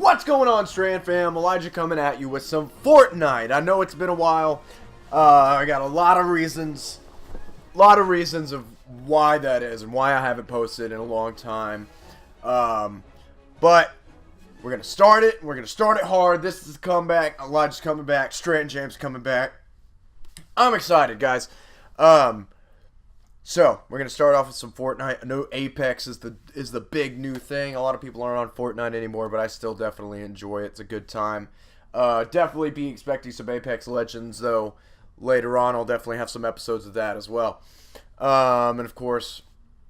What's going on, Strand fam? Elijah coming at you with some Fortnite. I know it's been a while. I got a lot of reasons of why that is and why I haven't posted in a long time. But we're gonna start it. We're gonna start it hard. This is a comeback. Elijah's coming back. StrandJam's coming back. I'm excited, guys. So we're gonna start off with some Fortnite. I know Apex is the big new thing. A lot of people aren't on Fortnite anymore, but I still definitely enjoy it. It's a good time. Definitely be expecting some Apex Legends though. Later on, I'll definitely have some episodes of that as well. And of course,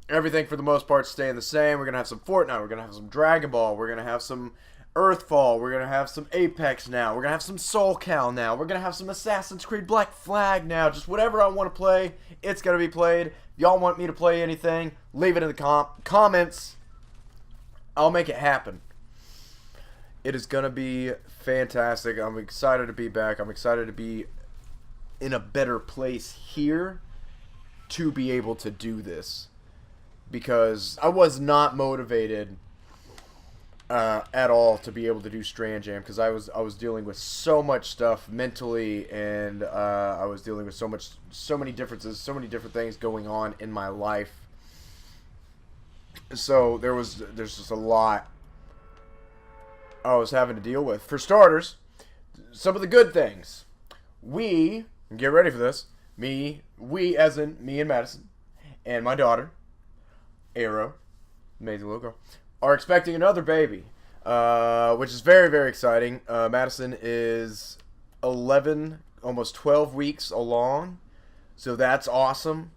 everything for the most part staying the same. We're gonna have some Fortnite. We're gonna have some Dragon Ball. We're gonna have some Earthfall. We're gonna have some Apex now. We're gonna have some Soul Cal now. We're gonna have some Assassin's Creed Black Flag now. Just whatever I want to play, it's gonna be played. If y'all want me to play anything, leave it in the comments. I'll make it happen. It is gonna be fantastic. I'm excited to be back. I'm excited to be in a better place here to be able to do this, because I was not motivated at all to be able to do StrandJam, because I was dealing with so much stuff mentally, and I was dealing with so many differences, so many different things going on in my life. So there's just a lot I was having to deal with. For starters, some of the good things. Get ready for this. We as in me and Madison, and my daughter, Arrow, amazing little girl, are expecting another baby, which is very, very exciting. Madison is 11, almost 12 weeks along, so that's awesome.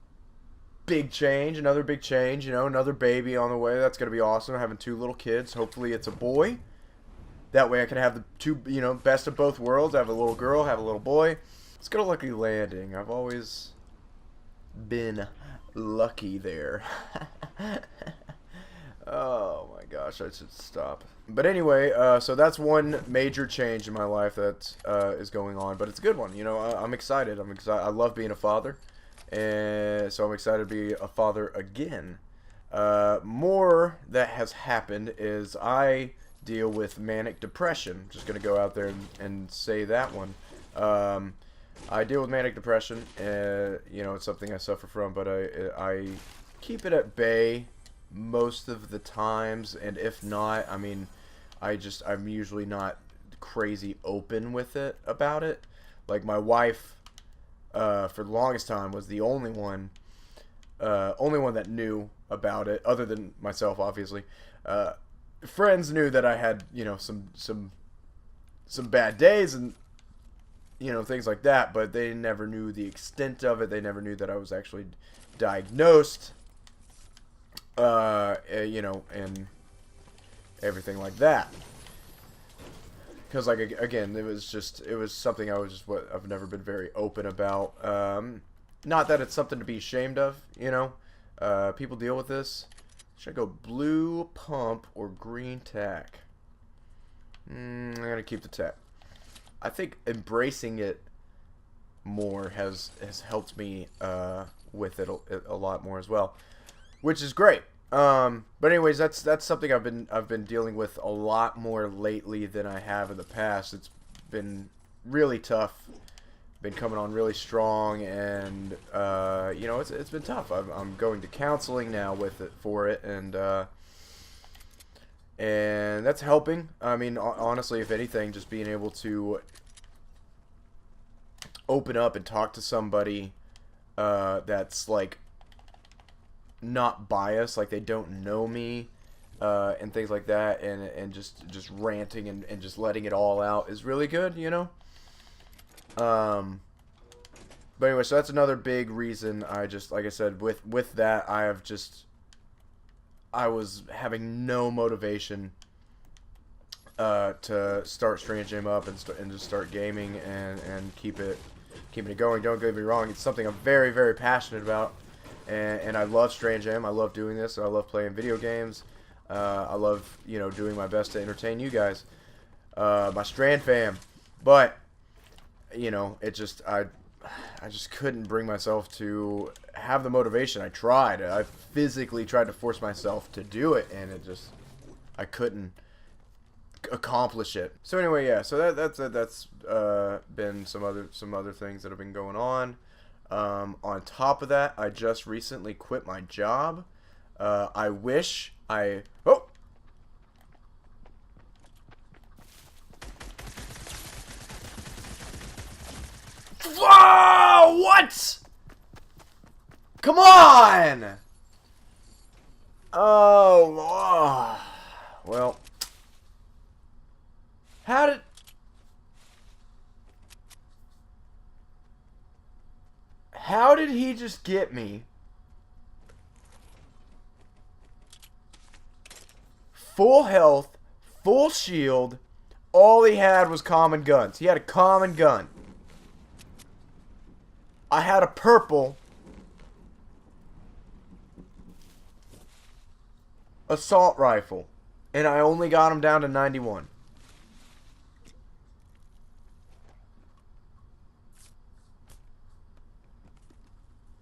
Big change, another big change, you know, another baby on the way. That's going to be awesome, having two little kids. Hopefully it's a boy. That way I can have the two, you know, best of both worlds. Have a little girl, have a little boy. It's got a lucky landing. I've always been lucky there. Oh my gosh, I should stop. But anyway, so that's one major change in my life that is going on, but it's a good one. You know, I'm excited. I love being a father, and so I'm excited to be a father again. More that has happened is I deal with manic depression. Just gonna go out there and say that one. I deal with manic depression, and you know, it's something I suffer from, but I keep it at bay most of the times, and if not, I mean, I'm usually not crazy open with it about it. Like my wife, for the longest time, was the only one that knew about it, other than myself, obviously. Friends knew that I had, you know, some bad days and, you know, things like that, but they never knew the extent of it. They never knew that I was actually diagnosed, you know, and everything like that. Because, like, again, it was something I've never been very open about. Not that it's something to be ashamed of, you know. People deal with this. Should I go blue pump or green tack? I'm gonna keep the tack. I think embracing it more has helped me with it a lot more as well, which is great. But anyways, that's something I've been dealing with a lot more lately than I have in the past. It's been really tough. Been coming on really strong, and you know, it's been tough. I'm going to counseling now for it, and that's helping. I mean, honestly, if anything, just being able to open up and talk to somebody that's like not biased, like they don't know me, and things like that, and just ranting and just letting it all out is really good, you know. But anyway, so that's another big reason. Like I said, with that, I was having no motivation to start StrandJam up and just start gaming and keeping it going. Don't get me wrong, it's something I'm very, very passionate about, and I love StrandJam. I love doing this. I love playing video games. I love, you know, doing my best to entertain you guys, my Strand fam. But you know, I just couldn't bring myself to have the motivation. I physically tried to force myself to do it, and I couldn't accomplish it. So anyway, yeah. So that's been some other things that have been going on. On top of that, I just recently quit my job. I wish I... Oh! Whoa! What? Come on! Oh, well. How did he just get me? Full health, full shield, all he had was common guns. He had a common gun. I had a purple assault rifle, and I only got him down to 91.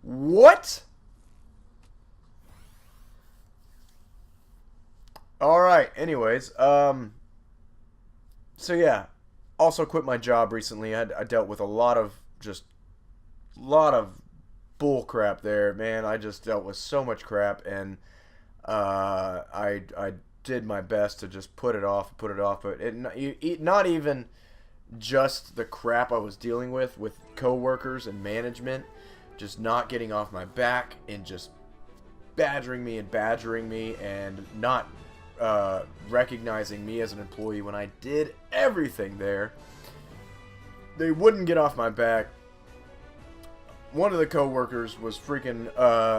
What? Alright, anyways, so yeah, also quit my job recently. I dealt with a lot of bull crap there, man. I just dealt with so much crap, and I did my best to just put it off, but not even just the crap I was dealing with coworkers and management, just not getting off my back and just badgering me and not recognizing me as an employee when I did everything there. They wouldn't get off my back. One of the coworkers was freaking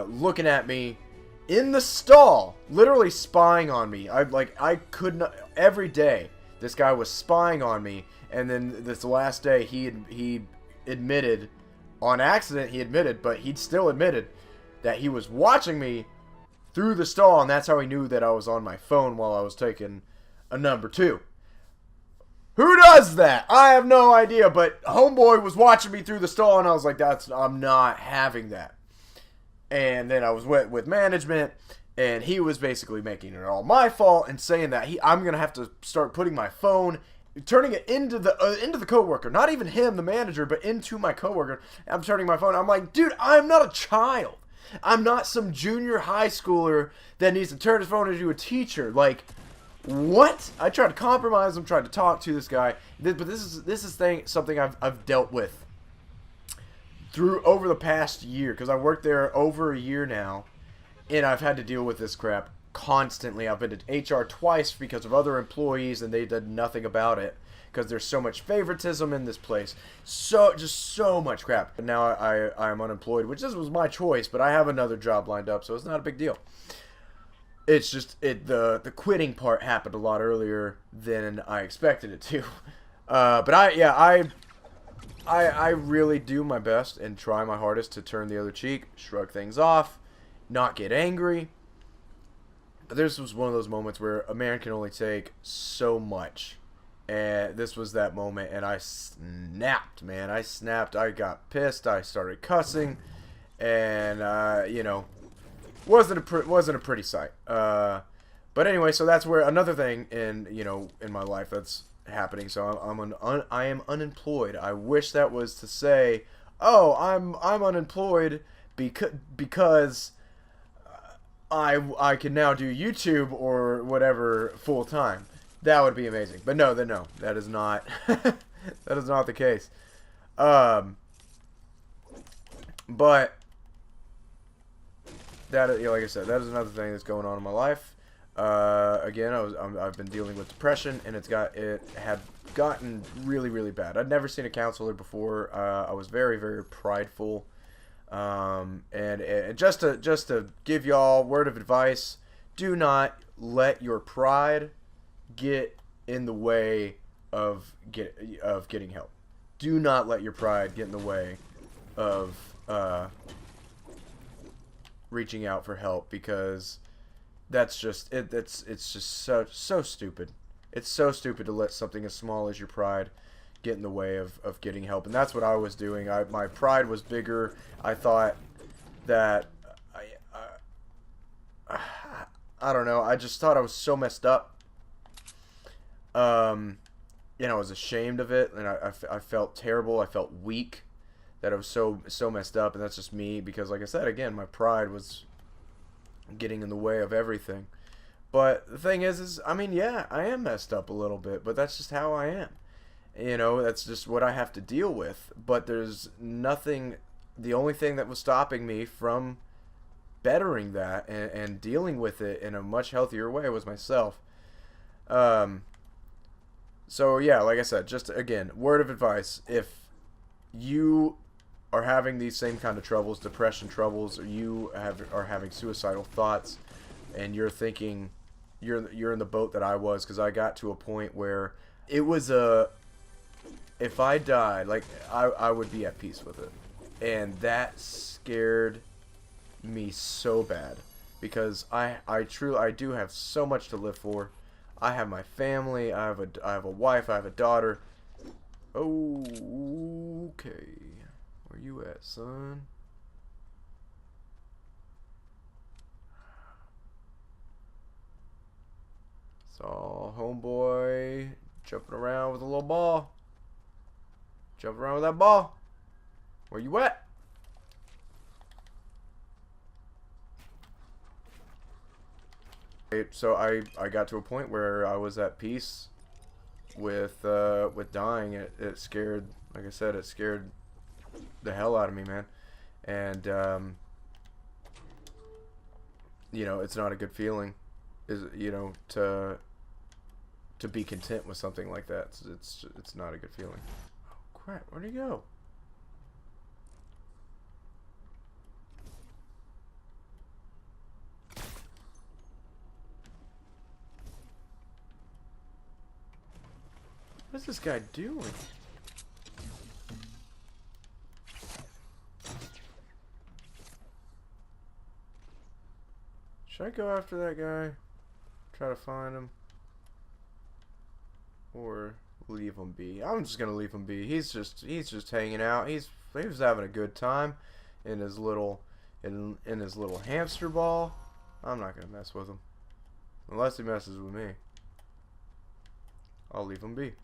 looking at me in the stall, literally spying on me. I could not. Every day this guy was spying on me, and then this last day he admitted, on accident he admitted, but he'd still admitted that he was watching me through the stall, and that's how he knew that I was on my phone while I was taking a number 2. Who does that? I have no idea, but homeboy was watching me through the stall, and I was like, I'm not having that. And then I was with management, and he was basically making it all my fault and saying that I'm gonna have to start putting my phone, turning it into the coworker, not even him, the manager, but into my coworker. I'm turning my phone. I'm like, dude, I'm not a child. I'm not some junior high schooler that needs to turn his phone into a teacher. Like, what? I tried to compromise him, tried to talk to this guy, but this is something I've dealt with over the past year, because I worked there over a year now, and I've had to deal with this crap constantly. I've been to HR twice because of other employees, and they did nothing about it because there's so much favoritism in this place. Just so much crap. And now I'm unemployed, which this was my choice, but I have another job lined up, so it's not a big deal. It's just the quitting part happened a lot earlier than I expected it to. But I really do my best and try my hardest to turn the other cheek, shrug things off, not get angry. But this was one of those moments where a man can only take so much. And this was that moment, and I snapped, man. I snapped. I got pissed. I started cussing, and wasn't a pretty sight. But anyway, so that's where another thing in my life that's happening. So I am unemployed. I wish that was to say, oh, I'm unemployed because I can now do YouTube or whatever full time. That would be amazing. But no, that is not that is not the case. But that, like I said, that is another thing that's going on in my life. Again, I've been dealing with depression, and it had gotten really, really bad. I'd never seen a counselor before. I was very, very prideful. And just to give y'all word of advice, do not let your pride get in the way of getting help. Do not let your pride get in the way of reaching out for help, because that's just it's just so stupid. It's so stupid to let something as small as your pride get in the way of getting help. And that's what I was doing. My pride was bigger. I thought that I don't know. I just thought I was so messed up. You know, I was ashamed of it, and I felt terrible. I felt weak, that I was so messed up, and that's just me because, like I said, again, my pride was getting in the way of everything. But the thing is I mean, yeah, I am messed up a little bit, but that's just how I am. You know, that's just what I have to deal with. But there's nothing. The only thing that was stopping me from bettering that and dealing with it in a much healthier way was myself. Um, so yeah, like I said, just again, word of advice: if you are having these same kind of troubles, depression troubles, or are having suicidal thoughts, and you're thinking you're in the boat that I was, because I got to a point where it was a if I died, like I would be at peace with it, and that scared me so bad because I do have so much to live for. I have my family. I have a wife. I have a daughter. Okay. Where you at, son? Saw homeboy jumping around with a little ball. Jumping around with that ball. Where you at? So I got to a point where I was at peace with dying. It scared, like I said, it scared the hell out of me, man. And you know, it's not a good feeling, is, you know, to be content with something like that. It's not a good feeling. Oh crap, where'd he go? What is this guy doing? Should I go after that guy? Try to find him? Or leave him be? I'm just gonna leave him be. He's just hanging out. He was having a good time in his little in his little hamster ball. I'm not gonna mess with him. Unless he messes with me. I'll leave him be.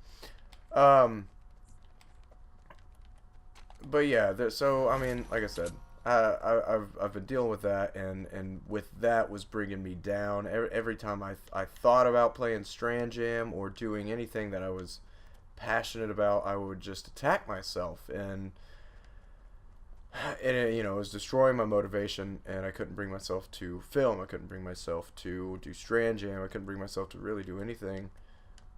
But yeah, so I mean, like I said, I've been dealing with that, and with that was bringing me down. Every time I thought about playing StrandJam or doing anything that I was passionate about, I would just attack myself, and it, you know, it was destroying my motivation, and I couldn't bring myself to film. I couldn't bring myself to do StrandJam. I couldn't bring myself to really do anything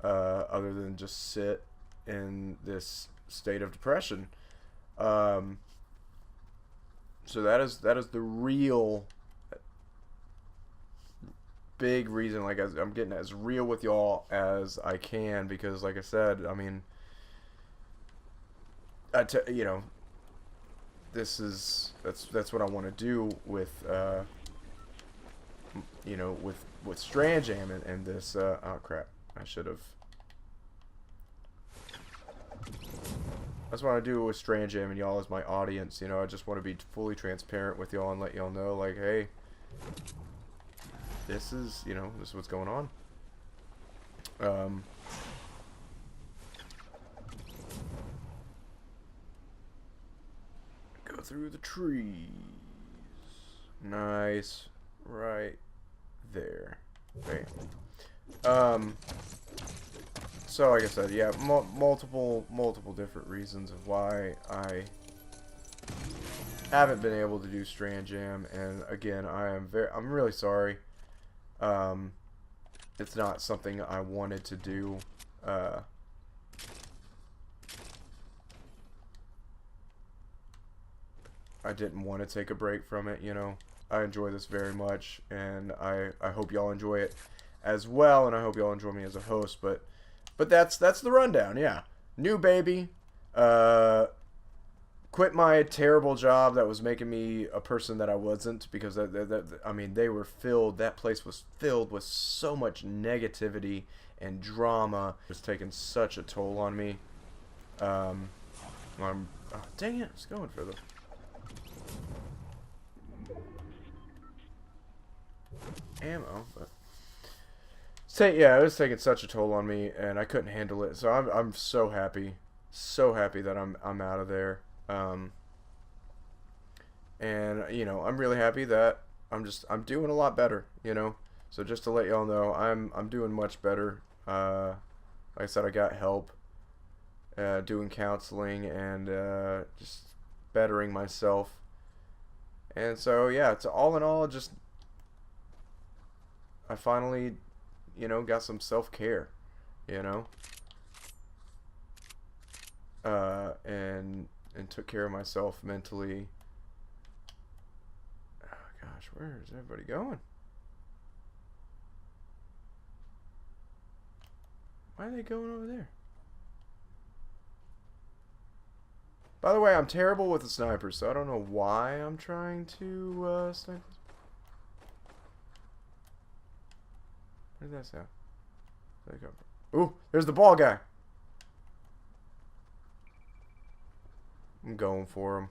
other than just sit in this state of depression. So that is the real big reason. Like, I'm getting as real with y'all as I can, because like I said, I mean, you know, that's what I want to do with you know, with StrandJam and this oh crap, I should have. That's what I do with StrandJam and y'all as my audience. You know, I just want to be fully transparent with y'all and let y'all know, like, hey, this is, you know, this is what's going on. Go through the trees. Nice. Right there. Bam. So like I said, yeah, multiple different reasons of why I haven't been able to do StrandJam, and again, I'm really sorry. It's not something I wanted to do. I didn't want to take a break from it, you know. I enjoy this very much, and I hope y'all enjoy it as well, and I hope y'all enjoy me as a host, but that's the rundown. Yeah, new baby, quit my terrible job that was making me a person that I wasn't, because I mean, that place was filled with so much negativity and drama. It was taking such a toll on me. Oh, dang it, I was going for the ammo, but it's it was taking such a toll on me, and I couldn't handle it. So I'm so happy that I'm out of there. And I'm really happy that I'm doing a lot better. So just to let y'all know, I'm doing much better. Like I said, I got help, doing counseling and just bettering myself. And so yeah, it's all in all just I finally got some self-care, and took care of myself mentally. Oh gosh, where is everybody going? Why are they going over there? By the way, I'm terrible with the sniper, so I don't know why I'm trying to snipe. Where did that sound? Where'd that come from? Ooh, there's the ball guy. I'm going for him.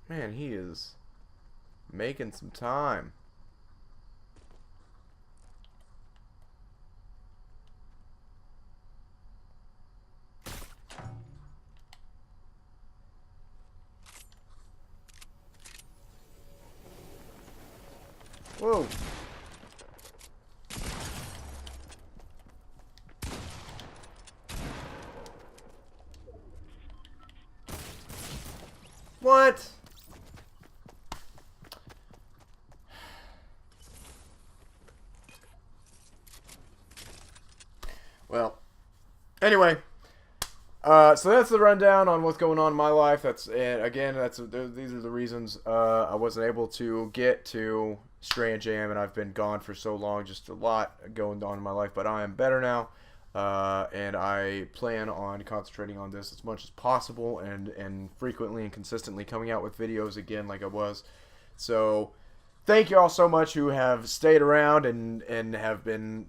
Man, he is making some time. Whoa. What? Well, anyway, so that's the rundown on what's going on in my life. These are the reasons I wasn't able to get to StrandJam, and I've been gone for so long. Just a lot going on in my life, but I am better now, and I plan on concentrating on this as much as possible, and frequently and consistently coming out with videos again like I was. So thank you all so much who have stayed around and have been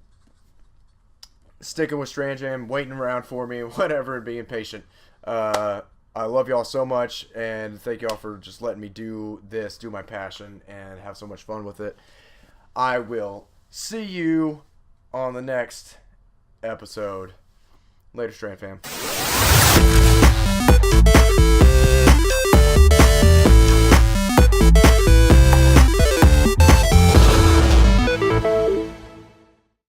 sticking with StrandJam, waiting around for me, whatever, and being patient. I love y'all so much, and thank y'all for just letting me do my passion, and have so much fun with it. I will see you on the next episode. Later, Strand fam.